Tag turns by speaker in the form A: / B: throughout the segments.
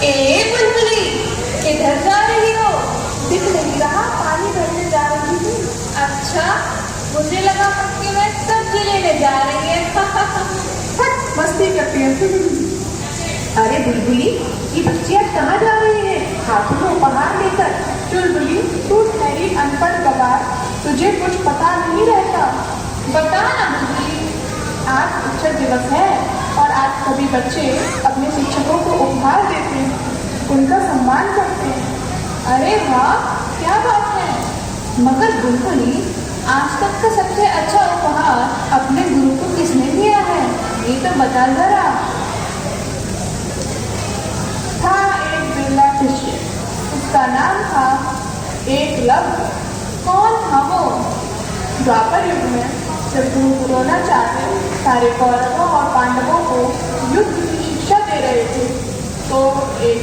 A: ए बुलबुली, किधर जा रही हो? दिख नहीं रहा, पानी भरने जा रही हूँ। अच्छा, मुझे लगा पक्की में सब्जी लेने जा रही है।
B: हट, मस्ती करती है। अरे बुलबुली, ये बच्चियाँ कहाँ जा रही है? हाथों में उपहार लेकर। चुलबुली, तू ठहरी अनपढ़ गवार, तुझे कुछ पता नहीं रहता।
A: बता ना बुलबुली।
B: आज शिक्षक दिवस है और आज सभी बच्चे अपने शिक्षकों को उपहार देते हैं, उनका सम्मान करते हैं।
A: अरे वाह, क्या बात है।
B: मगर बुलबुली,
A: आज तक का सबसे अच्छा उपहार अपने गुरु को किसने दिया है? ये तो बता जरा।
B: था एक बिरला शिष्य, उसका नाम था एकलव्य।
A: कौन था वो?
B: द्वापर युग में जब गुरु द्रोणाचार्य सारे कौरवों और पांडवों को युद्ध की शिक्षा दे रहे थे, तो एक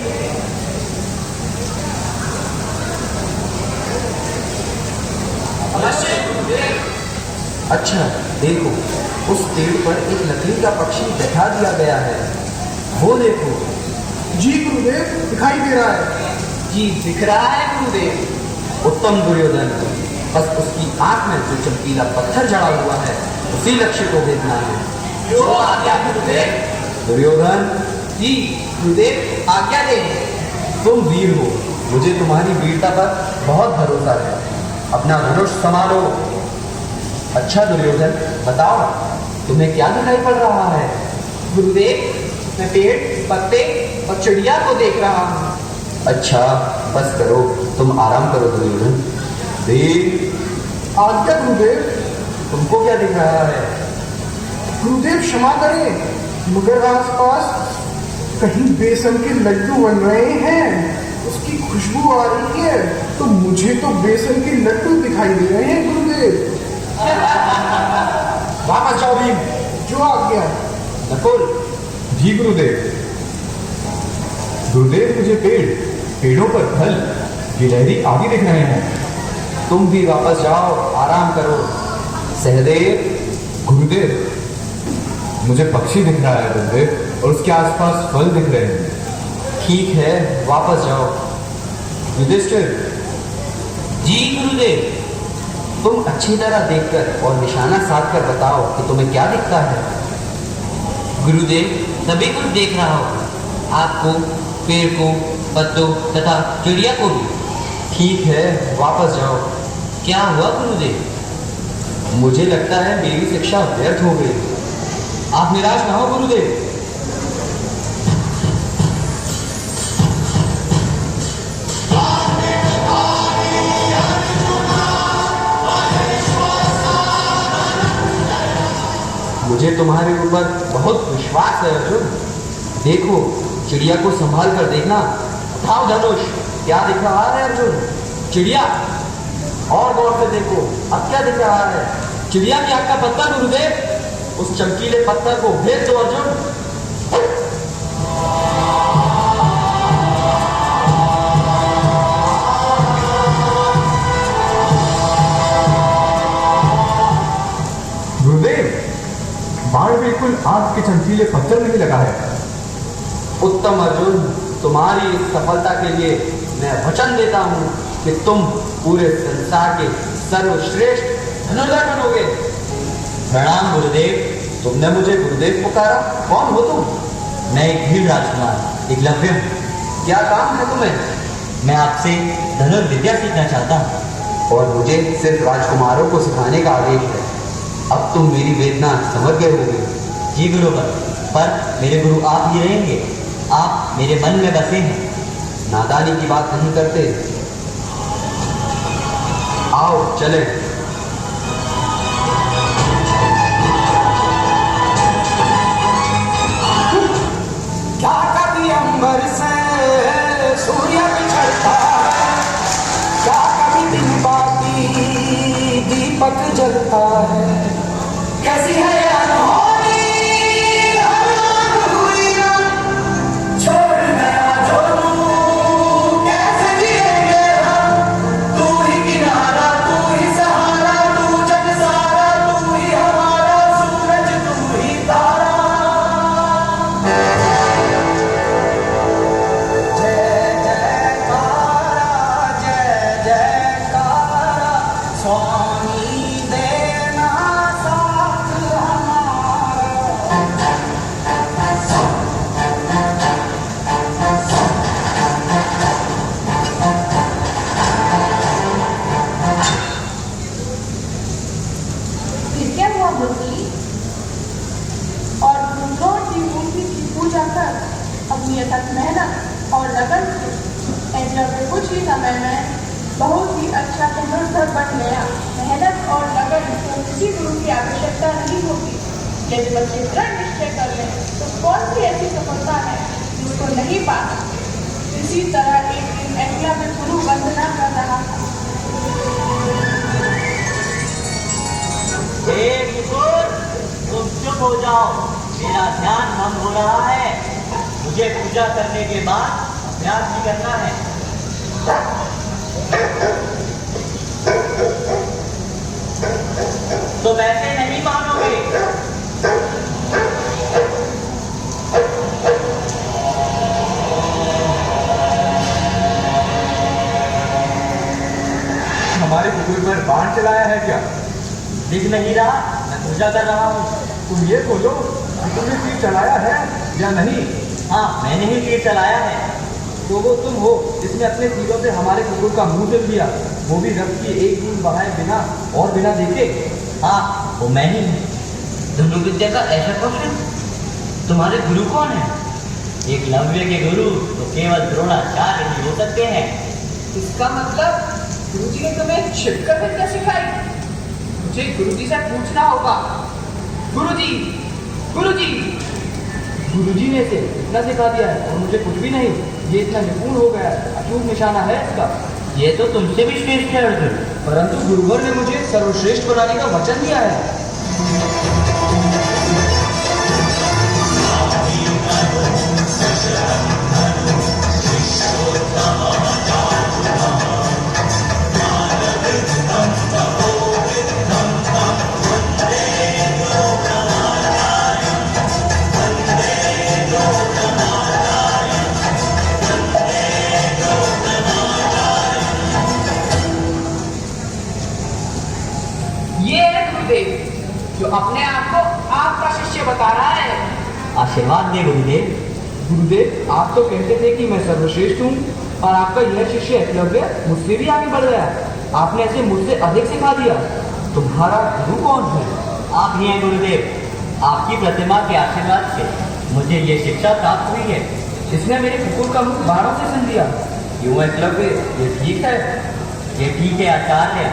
C: अच्छा देखो, उस पेड़ पर एक लकड़ी का पक्षी बैठा दिया गया है, वो देखो।
D: जी गुरुदेव, दिखाई दे रहा है।
C: जी दिख रहा है गुरुदेव। उत्तम दुर्योधन, बस उसकी आंख में जो चमकीला पत्थर जड़ा हुआ है उसी लक्ष्य को भेजना है।
E: जो आज्ञा गुरुदेव।
C: दुर्योधन
E: जी गुरुदेव, आज्ञा दें।
C: तुम वीर हो, मुझे तुम्हारी वीरता पर बहुत भरोसा है। अपना धनुष संभालो। अच्छा दुर्योधन, बताओ तुम्हें क्या दिखाई पड़ रहा है?
E: गुरुदेव, मैं पेड़, पत्ते और चिड़िया को देख रहा हूँ।
C: अच्छा बस करो, तुम आराम करो दुर्योधन। देव,
D: आज्ञा गुरुदेव।
C: तुमको क्या दिख रहा है?
D: गुरुदेव क्षमा करें, मगर आसपास कहीं बेसन के लड्डू बन रहे हैं, उसकी खुशबू आ रही है, तो मुझे तो बेसन के लड्डू दिखाई दे रहे हैं गुरुदेव।
C: वापस जाओ भीम।
D: जो आज्ञा।
C: नकुल।
F: जी गुरुदेव। गुरुदेव, मुझे पेड़ों पर फल, गिलहरी आदि दिख रहे हैं।
C: तुम भी वापस जाओ, आराम करो। सहदेव।
F: गुरुदेव, मुझे पक्षी दिख रहा है गुरुदेव, और उसके आसपास फल दिख रहे हैं।
C: ठीक है, वापस जाओ। युधिष्ठिर।
E: जी गुरुदेव।
C: तुम अच्छी तरह देखकर और निशाना साध कर बताओ कि तुम्हें क्या दिखता है।
E: गुरुदेव, सभी कुछ देख रहा हूँ, आपको, पेड़ को, पत्तों तथा चिड़िया को भी।
C: ठीक है, वापस जाओ।
E: क्या हुआ गुरुदेव?
C: मुझे लगता है मेरी शिक्षा व्यर्थ हो गई।
E: आप निराश ना हो गुरुदेव।
C: मुझे तुम्हारे ऊपर बहुत विश्वास है अर्जुन। देखो, चिड़िया को संभाल कर देखना। उठाओ धनुष। क्या दिख रहा है अर्जुन?
E: चिड़िया?
C: और गौर से देखो, अब क्या दिख रहा है?
E: चिड़िया की आँख का पत्ता गुरुदेव।
C: उस चमकीले पत्थर को भेज दो अर्जुन।
F: गुरुदेव, बाण बिल्कुल आग के चमकीले पत्थर में ही लगा है।
C: उत्तम अर्जुन, तुम्हारी इस सफलता के लिए मैं वचन देता हूँ कि तुम पूरे संसार के सर्वश्रेष्ठ धनुर्धर बनोगे।
E: प्रणाम गुरुदेव।
C: तुमने मुझे गुरुदेव पुकारा, कौन हो तुम?
E: मैं एक वीर राजकुमार एकलव्य हूँ।
C: क्या काम है तुम्हें?
E: मैं आपसे धनुर्विद्या सीखना चाहता हूँ।
C: और मुझे सिर्फ राजकुमारों को सिखाने का आदेश है। अब तुम मेरी वेदना समझ गए होगे।
E: जी गुरुवर, पर मेरे गुरु आप ही रहेंगे, आप मेरे मन में बसे हैं।
C: नादानी की बात नहीं करते। आओ चले।
D: क्या कभी अंबर से सूर्य बिछड़ता है, क्या कभी दिन बाती दीपक जलता है। कैसी है ये अनहोनी धरती हुई रंग, छोड़ गया जो तू, कैसे जिएंगे हम, तू ही किनारा तू ही सहारा।
B: अपनी अथक मेहनत और लगन से एकलव्य कुछ ही समय में बहुत ही अच्छा धनुर्धर बन गया। मेहनत और लगन को किसी गुरु की आवश्यकता नहीं होती। यदि बच्चे दृढ़ निश्चय कर लें तो कौन सी ऐसी सफलता है जिसको नहीं पा सकते। इसी तरह एक दिन एकलव्य गुरु वंदना कर रहा था।
E: तुम चुप हो जाओ, मेरा ध्यान भंग हो रहा है। मुझे पूजा करने के बाद अभ्यास भी करना है। तो वैसे नहीं मानोगे।
F: हमारे कुकुर पर बाण चलाया है क्या?
E: दिख नहीं रहा, मैं पूजा कर रहा हूँ।
F: तुम ये बोलो कि तुमने तीर चलाया है या नहीं?
E: हाँ, मैंने ही तीर चलाया है।
C: तो वो तुम हो जिसने अपने तीरों से हमारे कुकुर का मुंह जल दिया, वो भी रक्त की एक बूंद बहाए बिना और बिना देखे।
E: हाँ, वो मैं ही हूँ। धनुर्विद्या का ऐसा क्वेश्चन? तुम्हारे गुरु कौन है? एकलव्य के गुरु तो केवल द्रोणाचार्य ही हो सकते हैं।
B: इसका मतलब गुरुजी ने तुम्हें छिपकर विद्या सिखाई? मुझे गुरुजी से पूछना होगा। गुरुजी, गुरुजी,
C: गुरुजी ने इसे इतना सिखा दिया है और मुझे कुछ भी नहीं। ये इतना निपुण हो गया है, अचूक निशाना है इसका।
E: ये तो तुमसे भी श्रेष्ठ है अर्जुन।
C: परंतु गुरुवर ने मुझे सर्वश्रेष्ठ बनाने का वचन दिया है।
B: जो अपने आप को आपका शिष्य बता रहा है।
E: आशीर्वाद दे गुरुदेव।
C: गुरुदेव, आप तो कहते थे कि मैं सर्वश्रेष्ठ हूँ और आपका यह शिष्य एकलव्य मुझसे भी आगे बढ़ गया। आपने ऐसे मुझसे अधिक सिखा दिया। तुम्हारा गुरु कौन है?
E: आप ही हैं गुरुदेव। आपकी प्रतिमा के आशीर्वाद से मुझे ये शिक्षा प्राप्त हुई है।
C: इसने मेरे कुकुर का मुख बाणों से सन दिया। क्यों एकलव्य, ये ठीक है?
E: ये ठीक है आचार्य।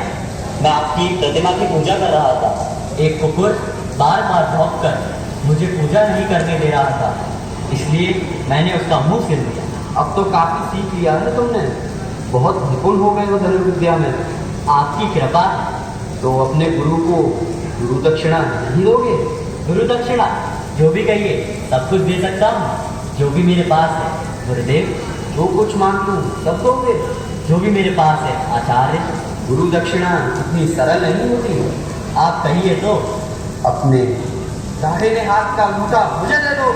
E: मैं आपकी प्रतिमा की पूजा कर रहा था। एक कुकुर बार बार भौंककर मुझे पूजा नहीं करने दे रहा था, इसलिए मैंने उसका मुंह सिल दिया।
C: अब तो काफी सीख लिया है तुमने, बहुत निपुण हो गए हो धनुर्विद्या में।
E: आपकी कृपा है।
C: तो अपने गुरु को गुरु दक्षिणा नहीं दोगे?
E: गुरु दक्षिणा जो भी कहिए सब कुछ दे सकता हूँ, जो भी मेरे पास है गुरुदेव।
C: जो कुछ मांग लूं सब दोगे?
E: जो भी मेरे पास है आचार्य।
C: गुरु दक्षिणा इतनी सरल नहीं होती।
E: आप कहिए तो।
C: अपने दाहिने हाथ का अंगूठा मुझे दे दो।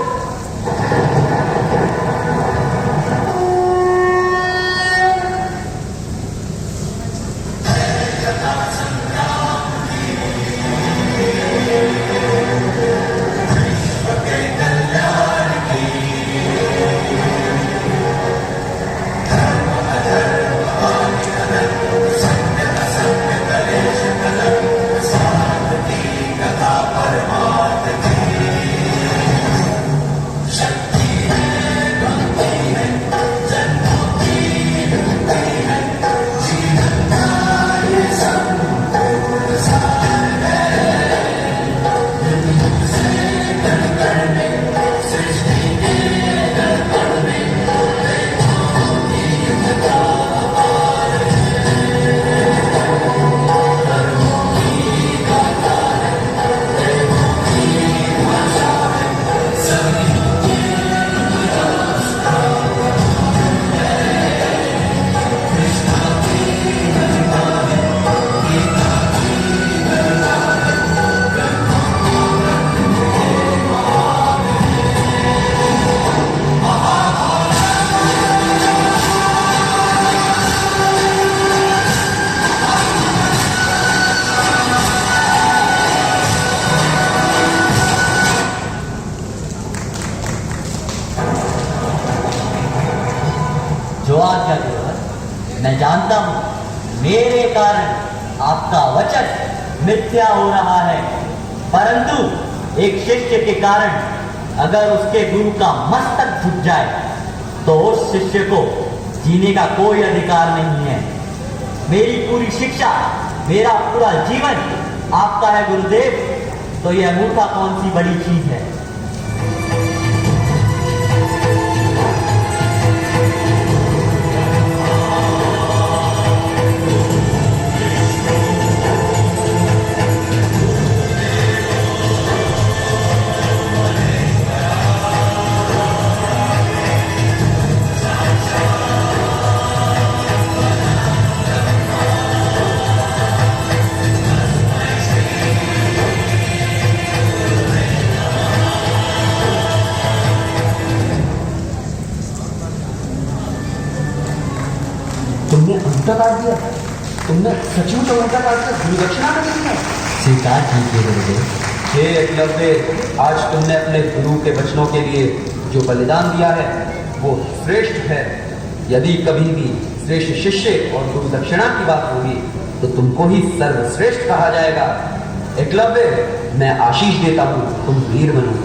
E: जो आज्ञा गुरुवर। मैं जानता हूँ मेरे कारण आपका वचन मिथ्या हो रहा है, परंतु एक शिष्य के कारण अगर उसके गुरु का मस्तक छूट जाए तो उस शिष्य को जीने का कोई अधिकार नहीं है। मेरी पूरी शिक्षा, मेरा पूरा जीवन आपका है गुरुदेव, तो यह मूर्खता कौन सी बड़ी चीज है।
C: तुमने उल्टा काट दिया, तुमने सचमुच उल्टा काट दिया, गुरु दक्षिणा नहीं दी है।
E: स्वीकार कीजिए गुरुदेव।
C: हे एकलव्य, आज तुमने अपने गुरु के वचनों के लिए जो बलिदान दिया है वो श्रेष्ठ है। यदि कभी भी श्रेष्ठ शिष्य और गुरु दक्षिणा की बात होगी तो तुमको ही सर्वश्रेष्ठ कहा जाएगा। एकलव्य, मैं आशीष देता हूँ, तुम वीर बनो।